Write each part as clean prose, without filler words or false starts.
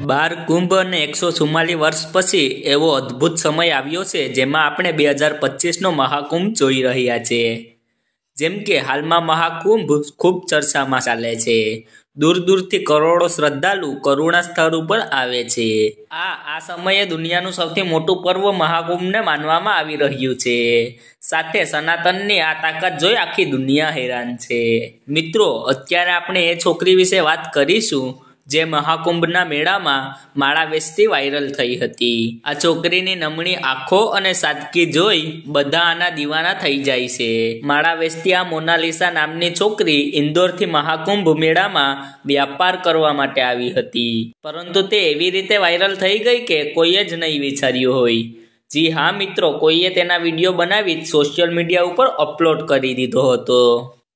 12 કુંભ અને 144 વર્ષ પછી એવો અદ્ભુત સમય આવ્યો છે જેમાં આપણે 2025નો મહાકુંભ જોઈ રહ્યા છીએ। જેમ કે હાલમાં મહાકુંભ ખૂબ ચર્ચામાં ચાલે છે। દૂર દૂરથી કરોડો શ્રદ્ધાળુ કરુણા સ્થળ ઉપર આવે છે। આ સમયે દુનિયાનું સૌથી મોટું પર્વ મહાકુંભને માનવામાં આવી રહ્યું છે। સાથે સનાતનની આ તાકાત જોઈ આખી દુનિયા હેરાન છે। મિત્રો, અત્યારે આપણે એ છોકરી વિશે વાત કરીશું જે મહાકુંભના મેળામાં માળા વેચતી વાયરલ થઈ હતી। આ છોકરીની નમણી આંખો અને સાદગી જોઈ બધા આના દીવાના થઈ જાય છે। માળા વેચતી આ મોનાલિસા નામની છોકરી ઇન્દોરથી મહાકુંભ મેળામાં વ્યાપાર કરવા માટે આવી હતી, પરંતુ તે એવી રીતે વાયરલ થઈ ગઈ કે કોઈએ જ નહીં વિચાર્યું હોય। જી હા મિત્રો, કોઈએ તેના વિડીયો બનાવી સોશિયલ મીડિયા ઉપર અપલોડ કરી દીધો હતો।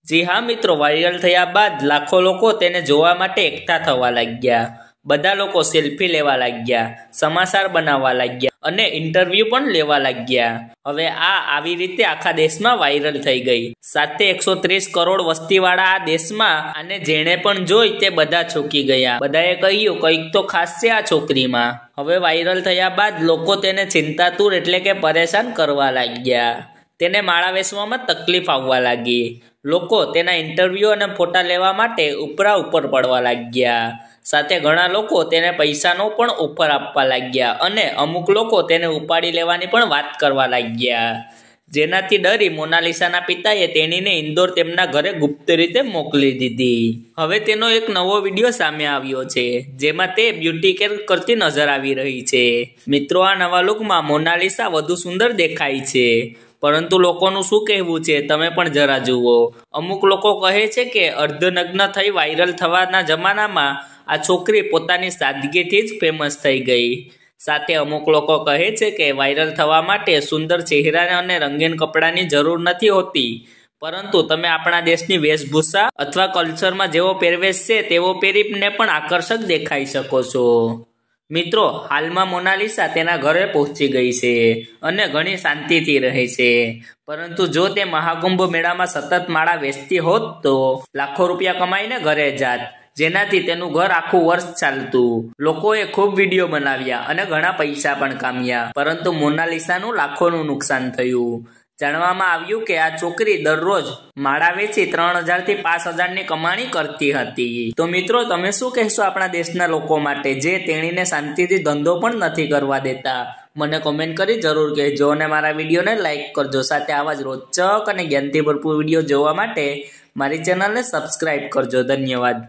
જી હા મિત્રો, વાયરલ થયા બાદ લાખો લોકો તેને જોવા માટે એકઠા થવા લાગ્યા। બધા લોકો સેલ્ફી લેવા લાગ્યા, સમાચાર બનાવવા લાગ્યા અને ઇન્ટરવ્યૂ પણ લેવા લાગ્યા। હવે આવી રીતે આખા દેશમાં વાયરલ થઈ ગઈ। સાથે 130 કરોડ વસ્તીવાળા આ દેશમાં આને જેણે પણ જોઈ તે બધા ચોંકી ગયા। બધાએ કહ્યું કંઈક તો ખાસ છે આ છોકરીમાં। હવે વાયરલ થયા બાદ લોકો તેને ચિંતાતુર એટલે કે પરેશાન કરવા લાગ્યા। તેને માળા વેચવામાં તકલીફ આવવા લાગી। લોકો તેના ઇન્ટરવ્યૂ અને ફોટા લેવા માટે ઉપરા ઉપર પડવા લાગ્યા। સાથે ઘણા લોકો તેને પૈસાનો પણ ઓફર આપવા લાગ્યા અને અમુક લોકો તેને ઉપાડી લેવાની પણ વાત કરવા લાગ્યા। જેનાથી ડરી મોનાલિસાના પિતાએ તેણીને ઇન્દોર તેમના ઘરે ગુપ્ત રીતે મોકલી દીધી। હવે તેનો એક નવો વિડીયો સામે આવ્યો છે જેમાં તે બ્યુટી કેર કરતી નજર આવી રહી છે। મિત્રો, આ નવા લુકમાં મોનાલિસા વધુ સુંદર દેખાય છે, પરંતુ લોકોનું શું કહેવું છે તમે પણ જરા જુઓ। અમુક લોકો કહે છે કે અર્ધનગ્ન થઈ વાયરલ થવાના જમાનામાં આ છોકરી પોતાની સાદગીથી જ ફેમસ થઈ ગઈ। સાથે અમુક લોકો કહે છે કે વાયરલ થવા માટે સુંદર ચહેરા અને રંગીન કપડાની જરૂર નથી હોતી, પરંતુ તમે આપણા દેશની વેશભૂષા અથવા કલ્ચરમાં જેવો પહેરવેશ છે તેવો પહેરીને પણ આકર્ષક દેખાઈ શકો છો। મિત્રો, હાલમાં મોનાલિસા તેના ઘરે પહોંચી ગઈ છે અને ઘણી શાંતિથી રહે છે, પરંતુ જો તે મહાકુંભ મેળામાં સતત માળા વેચતી હોત તો લાખો રૂપિયા કમાઈને ઘરે જાત, જેનાથી તેનું ઘર આખું વર્ષ ચાલતું। લોકોએ ખૂબ વિડીયો બનાવ્યા અને ઘણા પૈસા પણ કામ્યા, પરંતુ મોનાલિસાનું લાખોનું નુકસાન થયું। જાણવામાં આવ્યું કે આ છોકરી દરરોજ માળા વેચી 3000 થી 5000ની કમાણી કરતી હતી। તો મિત્રો, તમે શું કહેશો આપણા દેશના લોકો માટે જે તેણીને શાંતિથી ધંધો પણ નથી કરવા દેતા? મને કોમેન્ટ કરી જરૂર કહેજો અને મારા વિડીયોને લાઈક કરજો। સાથે આવા જ રોચક અને જ્ઞાનથી ભરપૂર વિડીયો જોવા માટે મારી ચેનલને સબસ્ક્રાઈબ કરજો। ધન્યવાદ।